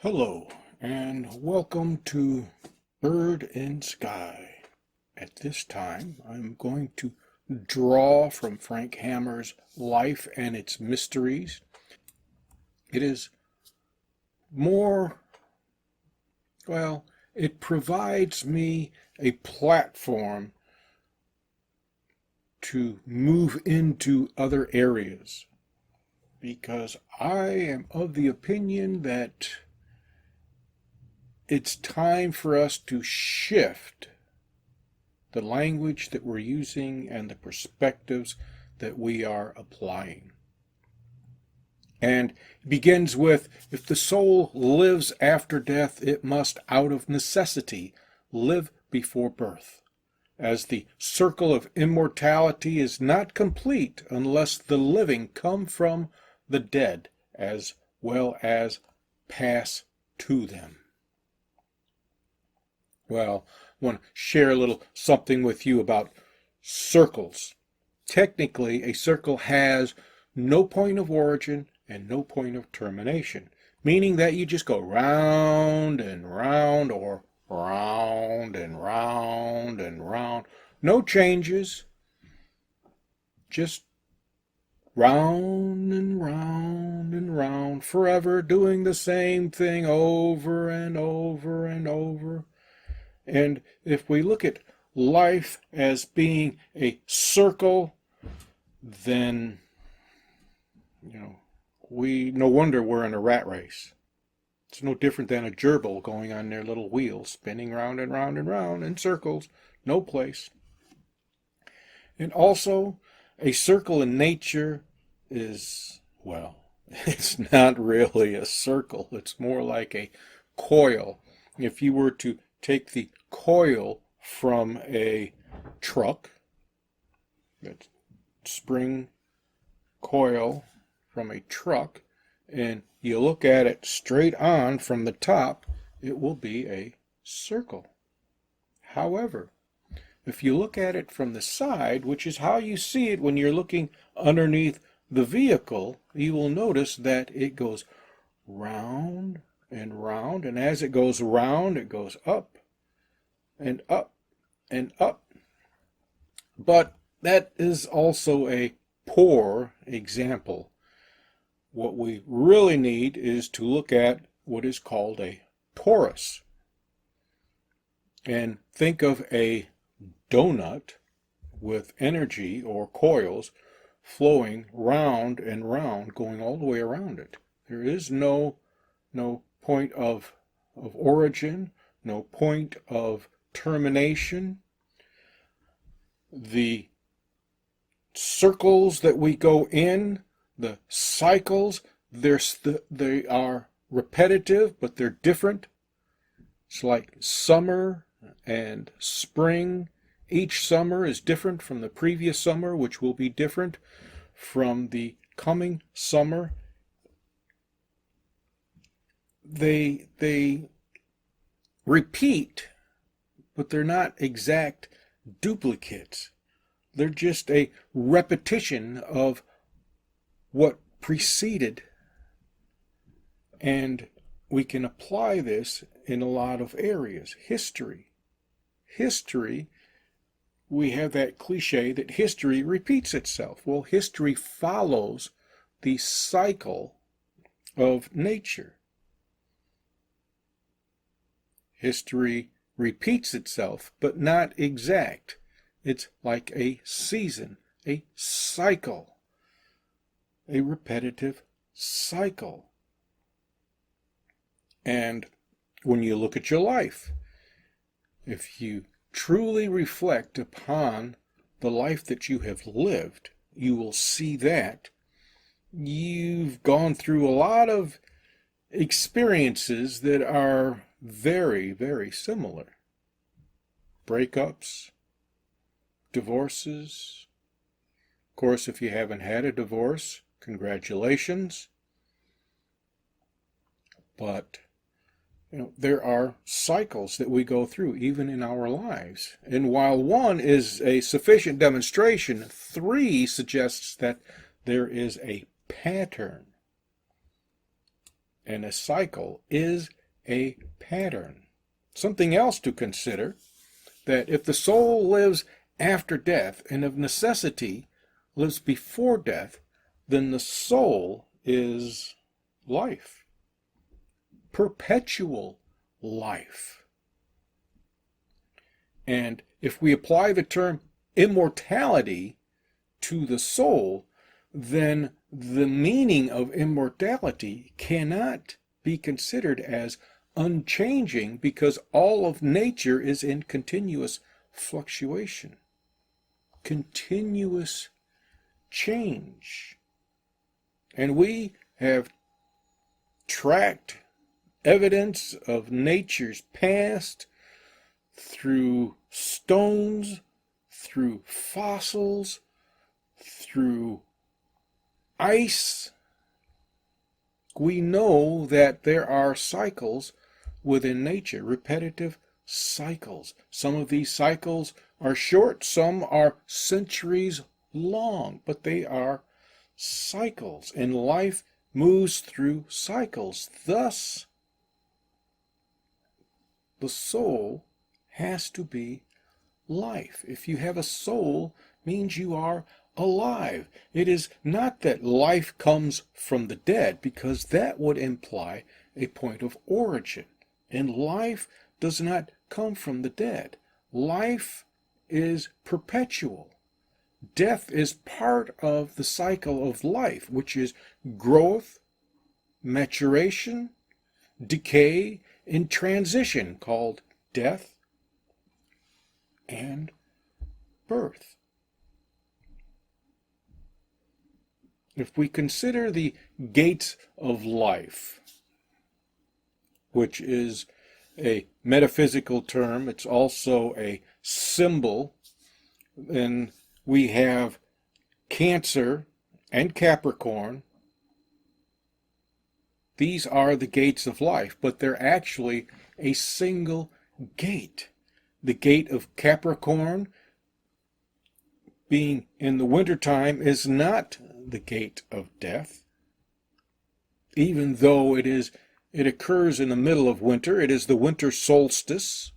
Hello, and welcome to Bird in Sky. At this time, I'm going to draw from Frank Hammer's Life and Its Mysteries. It is more, well, it provides me a platform to move into other areas because I am of the opinion that it's time for us to shift the language that we're using and the perspectives that we are applying. And it begins with, if the soul lives after death, it must, out of necessity, live before birth, as the circle of immortality is not complete unless the living come from the dead as well as pass to them. Well, I want to share a little something with you about circles. Technically, a circle has no point of origin and no point of termination, meaning that you just go round and round or round and round and round. No changes, just round and round and round, forever doing the same thing over and over and over. And if we look at life as being a circle, then, no wonder we're in a rat race. It's no different than a gerbil going on their little wheels, spinning round and round and round in circles, no place. And also, a circle in nature is, well, it's not really a circle. It's more like a coil. If you were to take the coil from a truck, that spring coil from a truck, and you look at it straight on from the top, it will be a circle. However, if you look at it from the side, which is how you see it when you're looking underneath the vehicle, you will notice that it goes round and round, and as it goes round, it goes up and up and up. But that is also a poor example. What we really need is to look at what is called a torus. And think of a donut with energy or coils flowing round and round, going all the way around it. There is no point of origin, no point of termination. The circles that we go in, the cycles, they are repetitive, but they're different. It's like summer and spring. Each summer is different from the previous summer, which will be different from the coming summer. They repeat, but they're not exact duplicates. They're just a repetition of what preceded. And we can apply this in a lot of areas. History, we have that cliche that history repeats itself. Well, history follows the cycle of nature. History repeats itself, but not exact. It's like a season, a cycle, a repetitive cycle. And when you look at your life, if you truly reflect upon the life that you have lived, you will see that you've gone through a lot of experiences that are very, very similar. Breakups, divorces. Of course, if you haven't had a divorce, congratulations. But there are cycles that we go through even in our lives. And while one is a sufficient demonstration, 3 suggests that there is a pattern. and a cycle is a pattern. Something else to consider, that if the soul lives after death and of necessity lives before death, then the soul is life, perpetual life. And if we apply the term immortality to the soul, then the meaning of immortality cannot be considered as unchanging, because all of nature is in continuous fluctuation, continuous change. And we have tracked evidence of nature's past through stones, through fossils, through ice. We know that there are cycles within nature, repetitive cycles. Some of these cycles are short, some are centuries long, but they are cycles, and life moves through cycles. Thus, the soul has to be life. If you have a soul, means you are alive. It is not that life comes from the dead, because that would imply a point of origin. And life does not come from the dead. Life is perpetual. Death is part of the cycle of life, which is growth, maturation, decay, and transition, called death and birth. If we consider the gates of life, which is a metaphysical term, it's also a symbol, then we have Cancer and Capricorn. These are the gates of life, but they're actually a single gate. The gate of Capricorn, being in the wintertime, is not the gate of death, even though it occurs in the middle of winter. It is the winter solstice,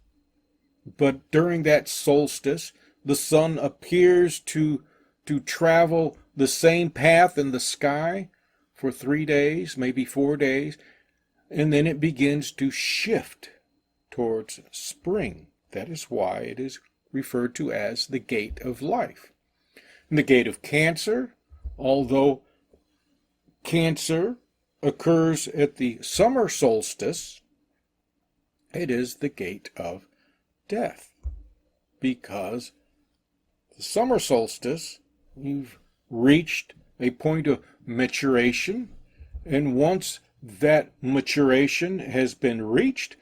but during that solstice, the sun appears to travel the same path in the sky for 3 days, maybe 4 days, and then it begins to shift towards spring. That is why it is referred to as the gate of life. And the gate of Cancer, although Cancer occurs at the summer solstice, it is the gate of death, because the summer solstice, you've reached a point of maturation, and once that maturation has been reached,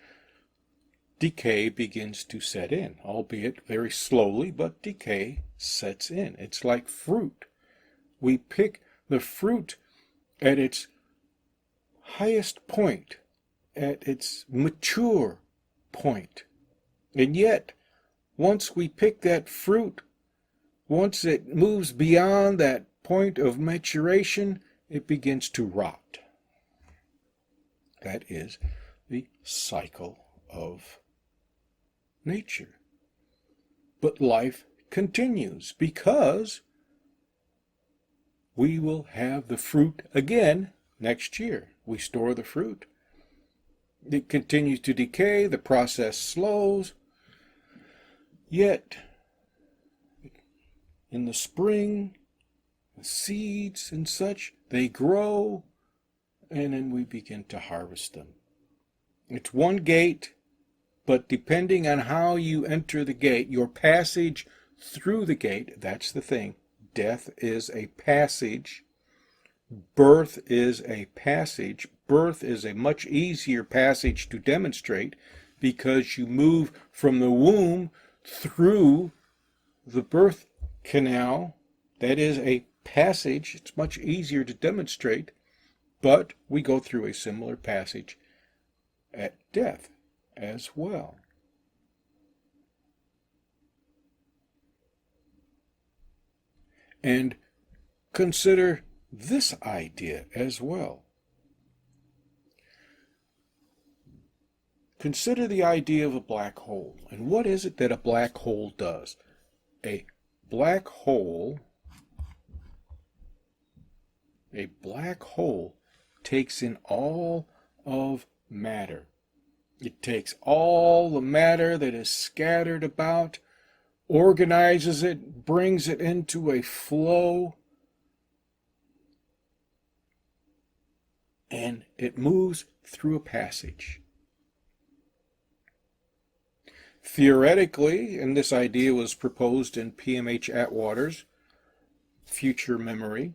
decay begins to set in, albeit very slowly, but decay sets in. It's like fruit. We pick the fruit at its highest point, at its mature point. And yet, once we pick that fruit, once it moves beyond that point of maturation, it begins to rot. That is the cycle of nature. But life continues, because we will have the fruit again next year. We store the fruit. It continues to decay, the process slows, yet in the spring, the seeds and such, they grow, and then we begin to harvest them. It's one gate, but depending on how you enter the gate, your passage through the gate, that's the thing. Death is a passage. Birth is a passage. Birth is a much easier passage to demonstrate, because you move from the womb through the birth canal. That is a passage. It's much easier to demonstrate, but we go through a similar passage at death as well. And consider this idea as well. Consider the idea of a black hole. And what is it that a black hole does? A black hole takes in all of matter. It takes all the matter that is scattered about, organizes it, brings it into a flow, and it moves through a passage. Theoretically, and this idea was proposed in PMH Atwater's Future Memory,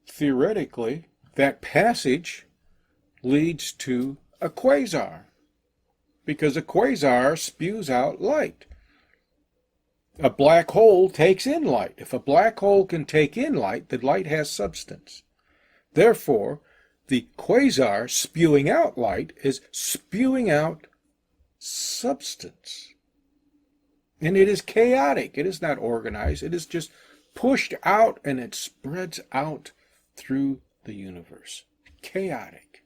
theoretically, that passage leads to a quasar, because a quasar spews out light. A black hole takes in light. If a black hole can take in light, then light has substance. Therefore, the quasar spewing out light is spewing out substance. And it is chaotic. It is not organized. It is just pushed out, and it spreads out through the universe. Chaotic.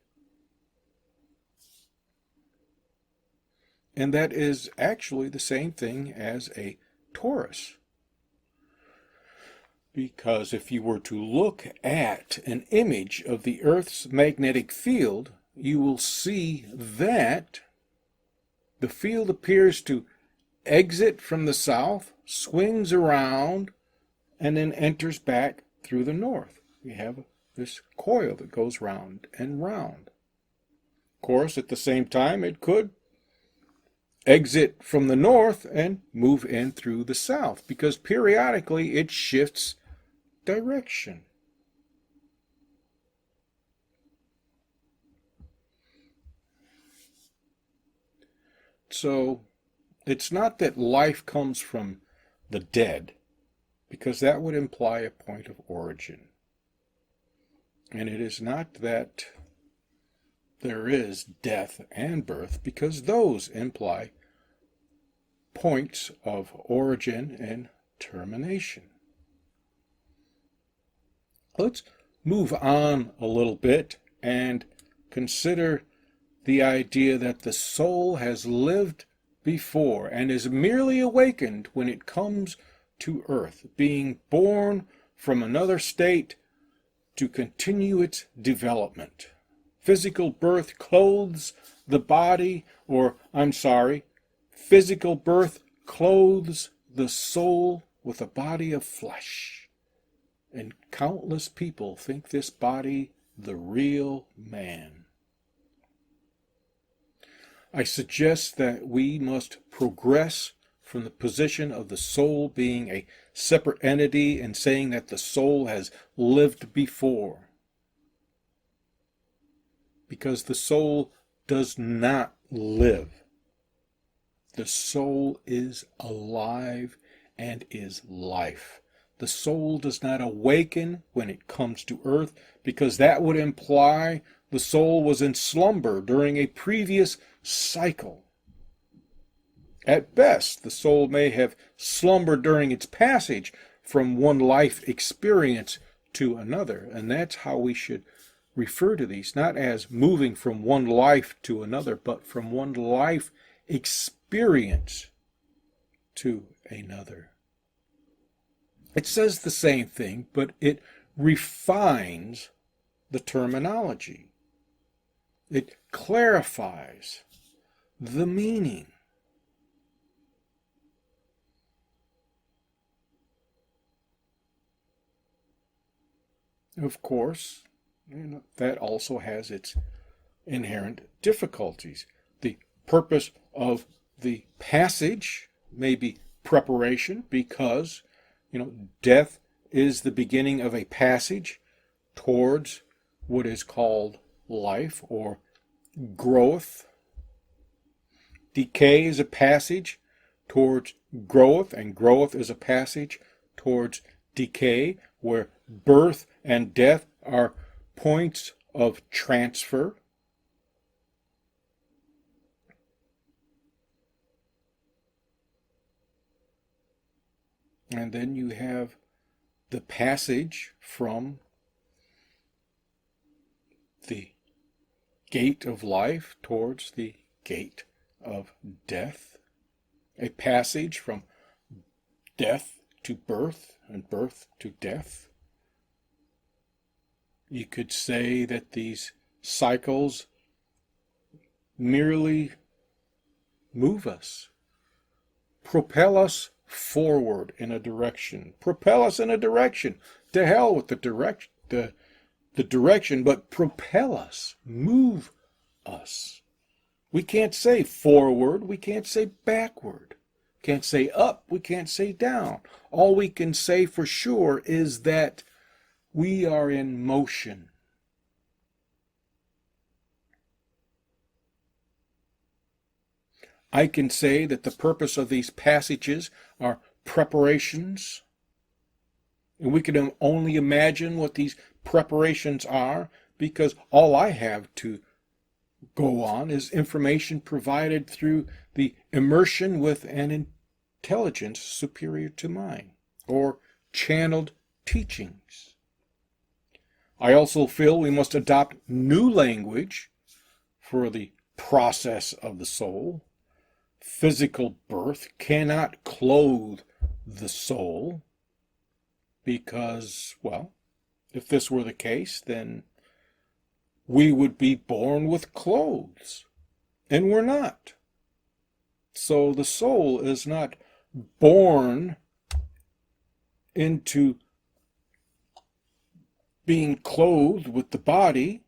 And that is actually the same thing as a torus. Because if you were to look at an image of the Earth's magnetic field, you will see that the field appears to exit from the south, swings around, and then enters back through the north. We have this coil that goes round and round. Of course, at the same time, it could exit from the north and move in through the south, because periodically it shifts direction. So it's not that life comes from the dead, because that would imply a point of origin. And it is not that there is death and birth, because those imply points of origin and termination. Let's move on a little bit and consider the idea that the soul has lived before and is merely awakened when it comes to earth, being born from another state to continue its development. Physical birth clothes the body, physical birth clothes the soul with a body of flesh. And countless people think this body the real man. I suggest that we must progress from the position of the soul being a separate entity and saying that the soul has lived before. Because the soul does not live. The soul is alive and is life. The soul does not awaken when it comes to earth, because that would imply the soul was in slumber during a previous cycle. At best, the soul may have slumbered during its passage from one life experience to another, and that's how we should refer to these, not as moving from one life to another, but from one life experience to another. It says the same thing, but it refines the terminology. It clarifies the meaning. Of course, that also has its inherent difficulties. The purpose of the passage may be preparation, because death is the beginning of a passage towards what is called life or growth. Decay is a passage towards growth, and growth is a passage towards decay, where birth and death are points of transfer. And then you have the passage from the gate of life towards the gate of death, a passage from death to birth and birth to death. You could say that these cycles merely move us, propel us forward in a direction, propel us in a direction. To hell with the direction, but propel us, move us. We can't say forward, we can't say backward. Can't say up, we can't say down. All we can say for sure is that we are in motion. I can say that the purpose of these passages are preparations, and we can only imagine what these preparations are because all I have to go on is information provided through the immersion with an intelligence superior to mine, or channeled teachings. I also feel we must adopt new language for the process of the soul. Physical birth cannot clothe the soul because, well, if this were the case, then we would be born with clothes, and we're not. So the soul is not born into being clothed with the body.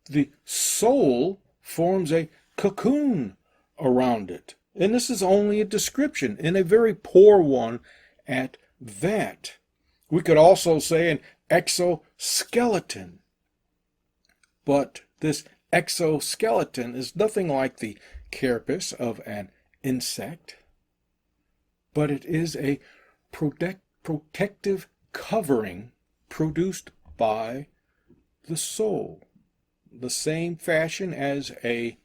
The soul forms a cocoon around it. And this is only a description, and a very poor one at that. We could also say an exoskeleton. But this exoskeleton is nothing like the carapace of an insect, but it is a protective covering produced by the soul, the same fashion as a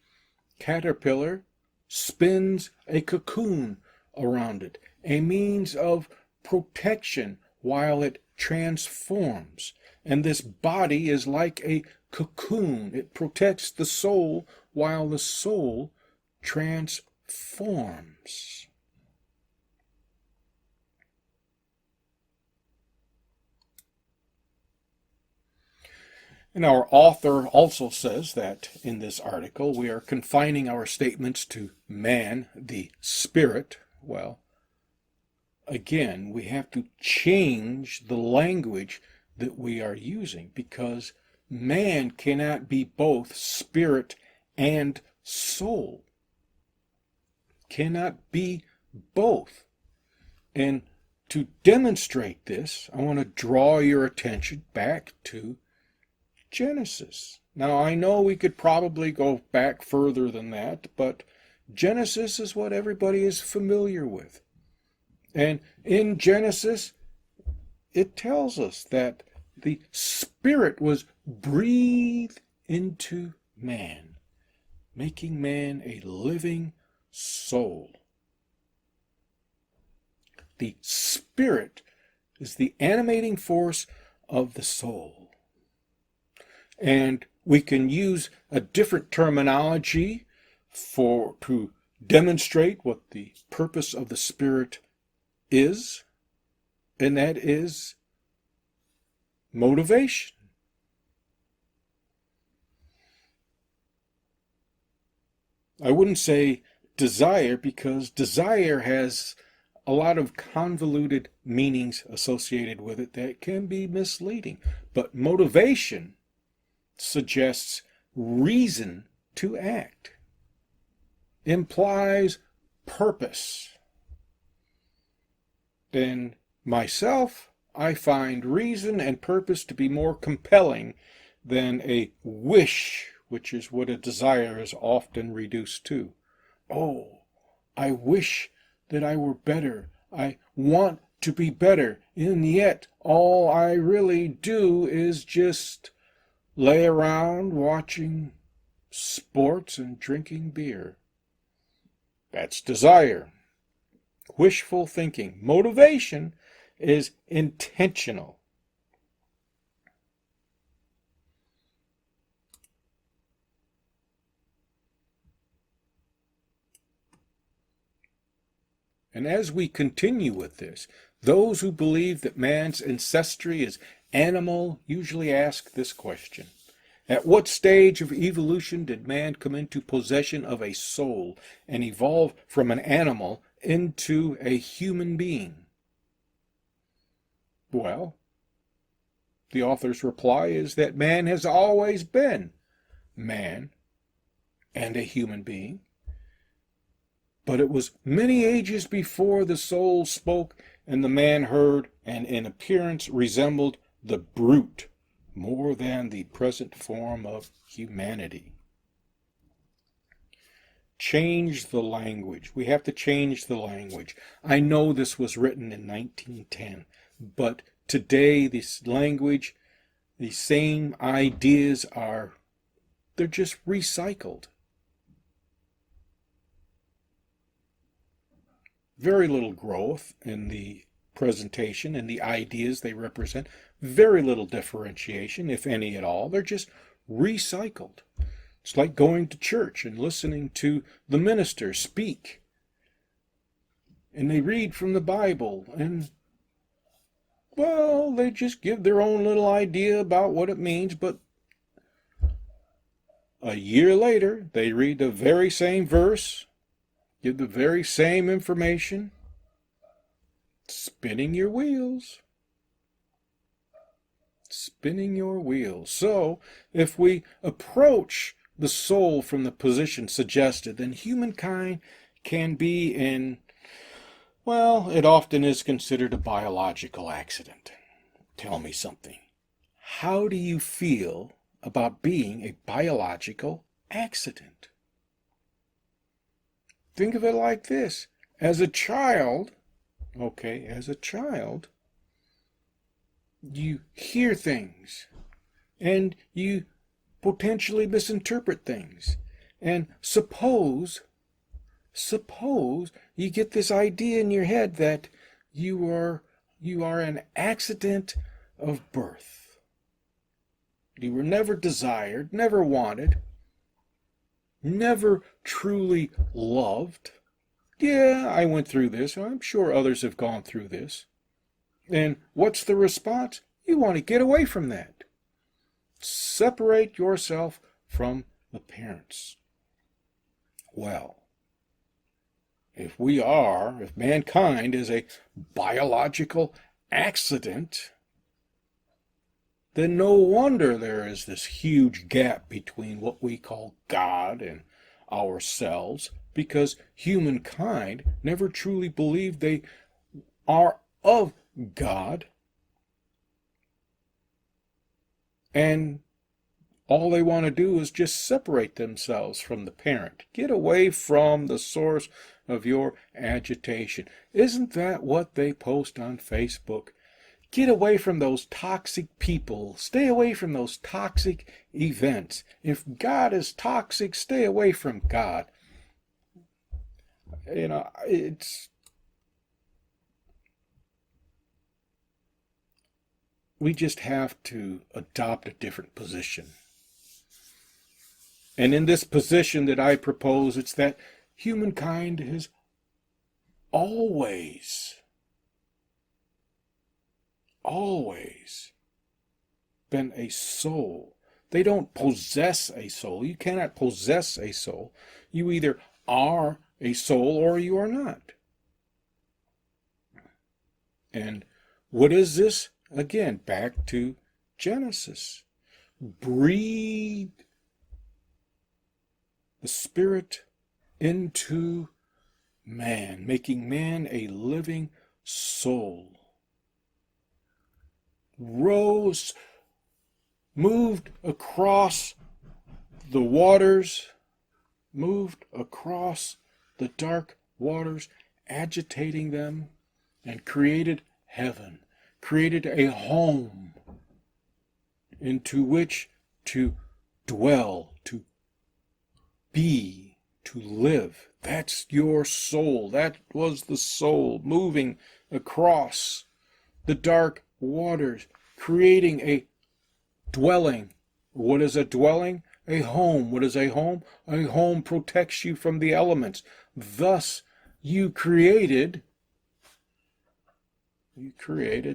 caterpillar spins a cocoon around it, a means of protection while it transforms. And this body is like a cocoon. It protects the soul while the soul transforms. And our author also says that in this article we are confining our statements to man, the spirit. Well, again, we have to change the language that we are using because man cannot be both spirit and soul. Cannot be both. And to demonstrate this, I want to draw your attention back to Genesis. Now, I know we could probably go back further than that, but Genesis is what everybody is familiar with. And in Genesis, it tells us that the Spirit was breathed into man, making man a living soul. The Spirit is the animating force of the soul. And we can use a different terminology to demonstrate what the purpose of the Spirit is, and that is motivation. I wouldn't say desire because desire has a lot of convoluted meanings associated with it that can be misleading. But motivation suggests reason to act, implies purpose. In myself, I find reason and purpose to be more compelling than a wish, which is what a desire is often reduced to. Oh, I wish that I were better. I want to be better. And yet, all I really do is just lay around watching sports and drinking beer. That's desire. Wishful thinking. Motivation is intentional. And as we continue with this, those who believe that man's ancestry is animal usually ask this question. At what stage of evolution did man come into possession of a soul and evolve from an animal into a human being? Well, the author's reply is that man has always been man and a human being. But it was many ages before the soul spoke and the man heard and in appearance resembled the brute more than the present form of humanity. Change the language. We have to change the language. I know this was written in 1910, but today this language, the same ideas they're just recycled. Very little growth in the presentation and the ideas they represent. Very little differentiation, if any at all. They're just recycled. It's like going to church and listening to the minister speak. And they read from the Bible and, well, they just give their own little idea about what it means, but a year later, they read the very same verse, give the very same information, spinning your wheels. Spinning your wheels. So, if we approach the soul from the position suggested, then humankind can be in, well, it often is considered a biological accident. Tell me something. How do you feel about being a biological accident? Think of it like this. As a child, you hear things and you potentially misinterpret things. And suppose you get this idea in your head that you are an accident of birth. You were never desired, never wanted, never truly loved. Yeah, I went through this. I'm sure others have gone through this. And what's the response? You want to get away from that. Separate yourself from the parents. Well, if mankind is a biological accident, then no wonder there is this huge gap between what we call God and ourselves, because humankind never truly believed they are of God, and all they want to do is just separate themselves from the parent. Get away from the source of your agitation. Isn't that what they post on Facebook? Get away from those toxic people. Stay away from those toxic events. If God is toxic, stay away from God. We just have to adopt a different position. And in this position that I propose, it's that humankind has always been a soul. They don't possess a soul. You cannot possess a soul. You either are a soul or you are not. And what is this? Again, back to Genesis. Breathe the Spirit into man, making man a living soul. Rose, moved across the waters, moved across the dark waters, agitating them, and created heaven, created a home into which to dwell, to be, to live. That's your soul. That was the soul moving across the dark waters, creating a dwelling. What is a dwelling? A home. What is a home? A home protects you from the elements. Thus, you created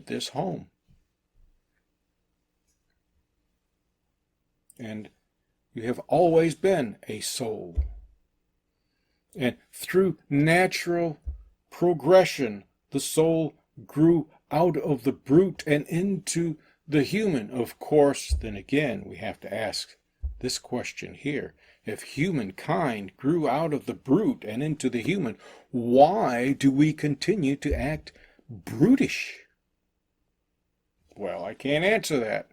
this home. And you have always been a soul. And through natural progression, the soul grew out of the brute and into the human. Of course, then again, we have to ask this question here. If humankind grew out of the brute and into the human, why do we continue to act brutish? Well, I can't answer that.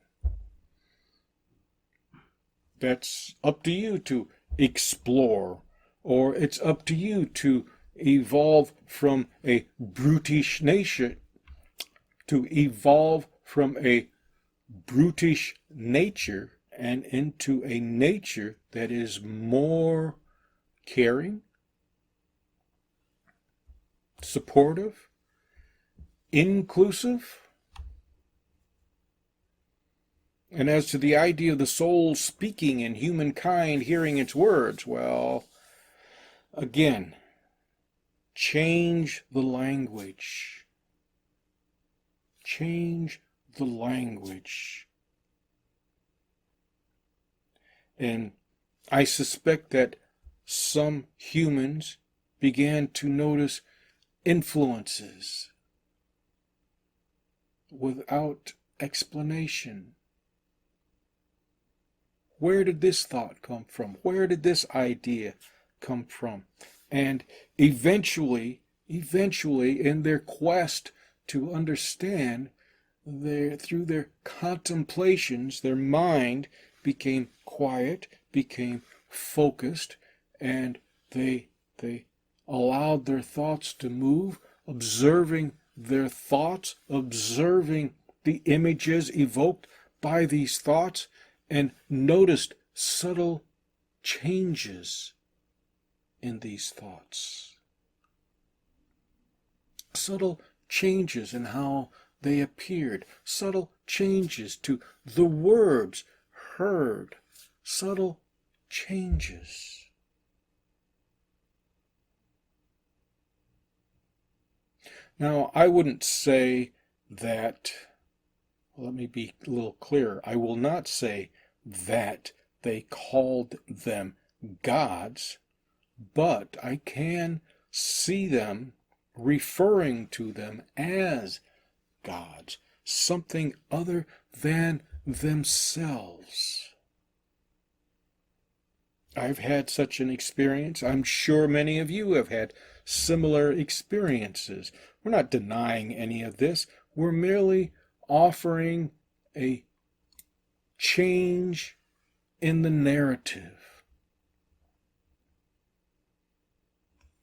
That's up to you to explore, or it's up to you to evolve from a brutish nature, and into a nature that is more caring, supportive, inclusive. And as to the idea of the soul speaking and humankind hearing its words, well, again, change the language. Change the language. And I suspect that some humans began to notice influences without explanation. Where did this thought come from? Where did this idea come from? And eventually, in their quest to understand, through their contemplations, their mind became quiet, became focused, and they allowed their thoughts to move, observing their thoughts, observing the images evoked by these thoughts, and noticed subtle changes in these thoughts. Subtle changes in how they appeared, subtle changes to the words heard, subtle changes. Now, I wouldn't say that, let me be a little clearer, I will not say that they called them gods, but I can see them referring to them as gods, something other than themselves. I've had such an experience. I'm sure many of you have had similar experiences. We're not denying any of this. We're merely offering a change in the narrative.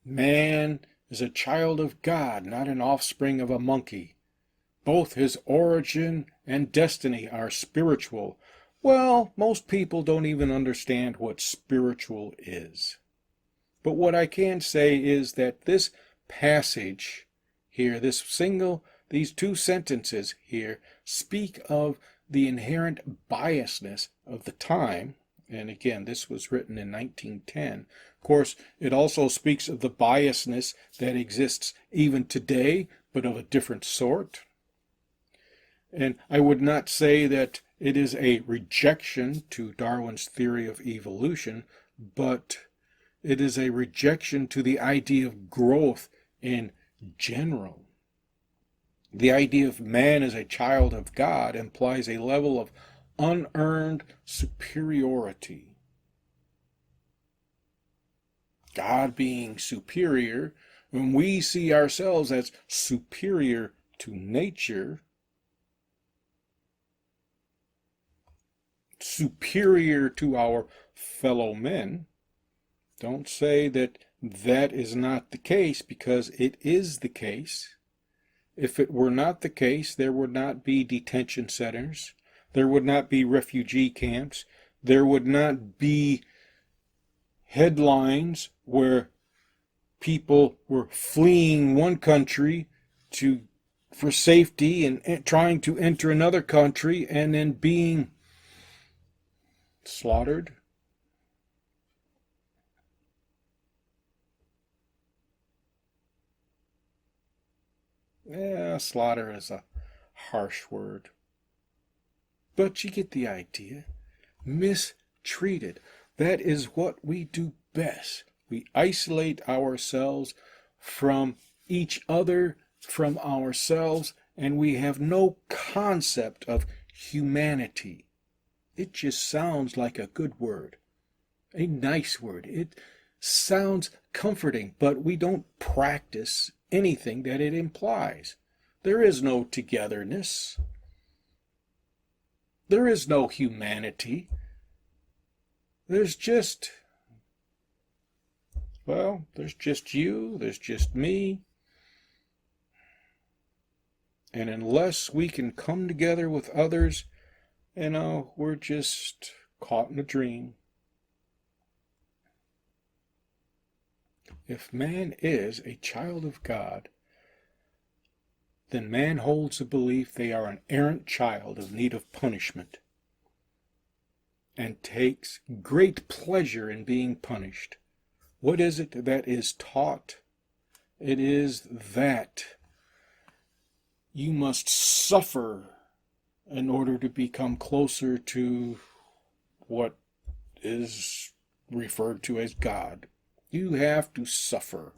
Man is a child of God, not an offspring of a monkey. Both his origin and destiny are spiritual. Well, most people don't even understand what spiritual is. But what I can say is that this passage here, these two sentences here, speak of the inherent biasness of the time. And again, this was written in 1910. Of course, it also speaks of the biasness that exists even today, but of a different sort. And I would not say that it is a rejection to Darwin's theory of evolution, but it is a rejection to the idea of growth in general. The idea of man as a child of God implies a level of unearned superiority. God being superior, when we see ourselves as superior to nature, superior to our fellow men, don't say that that is not the case, because it is the case. If it were not the case, there would not be detention centers, there would not be refugee camps, there would not be headlines where people were fleeing one country for safety and trying to enter another country and then being slaughtered. Slaughter is a harsh word. But you get the idea. Mistreated. That is what we do best. We isolate ourselves from each other, from ourselves, and we have no concept of humanity. It just sounds like a good word, a nice word. It sounds comforting, but we don't practice anything that it implies. There is no togetherness. There is no humanity. There's just, well, there's just you, there's just me. And unless we can come together with others, we're just caught in a dream. If man is a child of God, then man holds the belief they are an errant child of need of punishment, and takes great pleasure in being punished. What is it that is taught? It is that you must suffer in order to become closer to what is referred to as God. You have to suffer.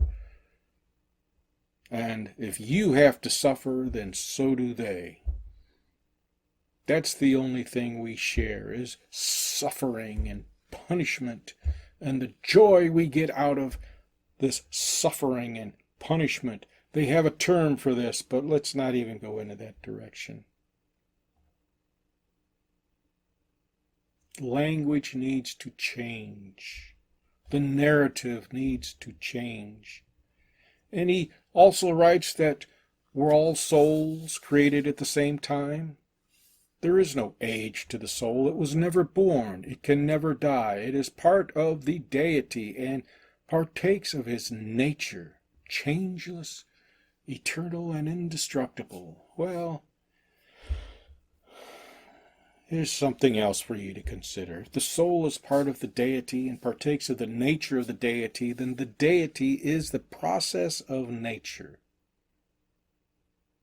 And if you have to suffer, then so do they. That's the only thing we share, is suffering and punishment, and the joy we get out of this suffering and punishment. They have a term for this, but let's not even go into that direction. Language needs to change. The narrative needs to change. And he also writes that we're all souls created at the same time. There is no age to the soul. It was never born. It can never die. It is part of the deity and partakes of his nature, changeless, eternal, and indestructible. Well, here's something else for you to consider. If the soul is part of the deity and partakes of the nature of the deity, then the deity is the process of nature.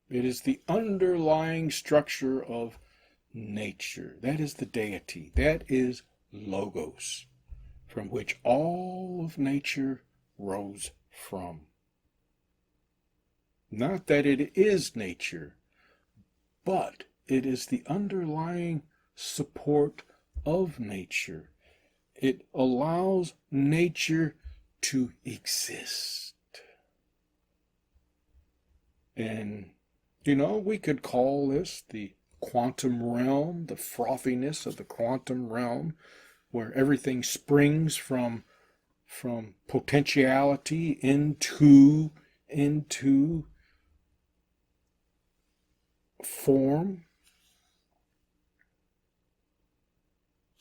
It is the underlying structure of nature. That is the deity. That is Logos, from which all of nature rose from. Not that it is nature, but it is the underlying support of nature. It allows nature to exist. And, we could call this the quantum realm, the frothiness of the quantum realm, where everything springs from potentiality into form.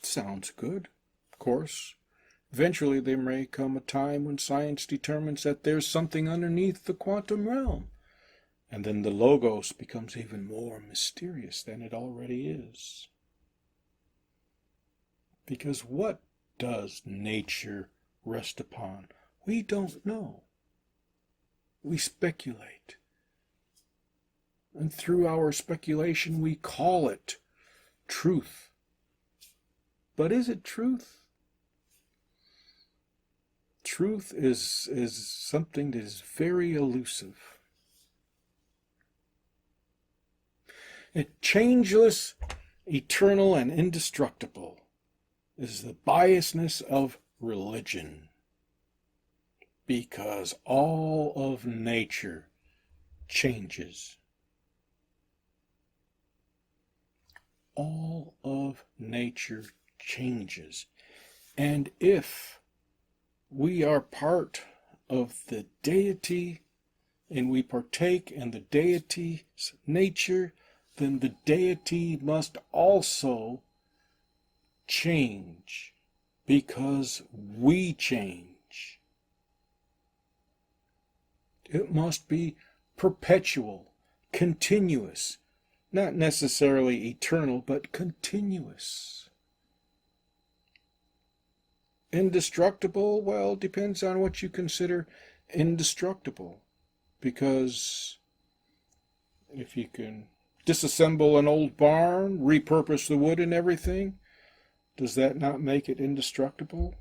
Sounds good, of course. Eventually there may come a time when science determines that there's something underneath the quantum realm. And then the Logos becomes even more mysterious than it already is. Because what does nature rest upon? We don't know. We speculate. And through our speculation we call it truth. But is it truth? Truth is something that is very elusive. Changeless, eternal, and indestructible is the biasness of religion, because all of nature changes. All of nature changes. And if we are part of the deity and we partake in the deity's nature, then the deity must also change, because we change. It must be perpetual, continuous, not necessarily eternal, but continuous. Indestructible, well, depends on what you consider indestructible, because if you can disassemble an old barn, repurpose the wood and everything, does that not make it indestructible?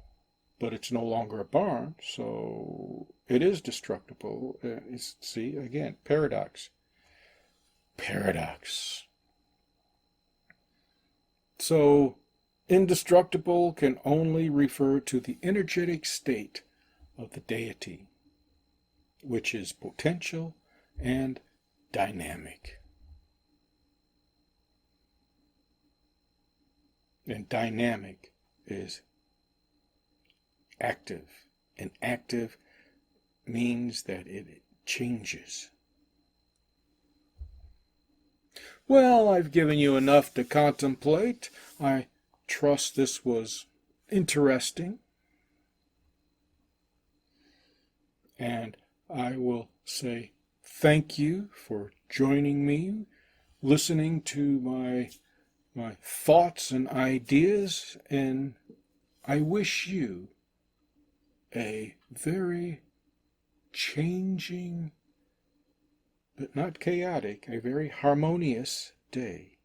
But it's no longer a barn, so it is destructible. See, again, paradox. Paradox. So, indestructible can only refer to the energetic state of the deity, which is potential and dynamic. And dynamic is active. And active means that it changes. Well, I've given you enough to contemplate. I trust this was interesting. And I will say thank you for joining me, listening to my thoughts and ideas, and I wish you a very changing, but not chaotic, a very harmonious day.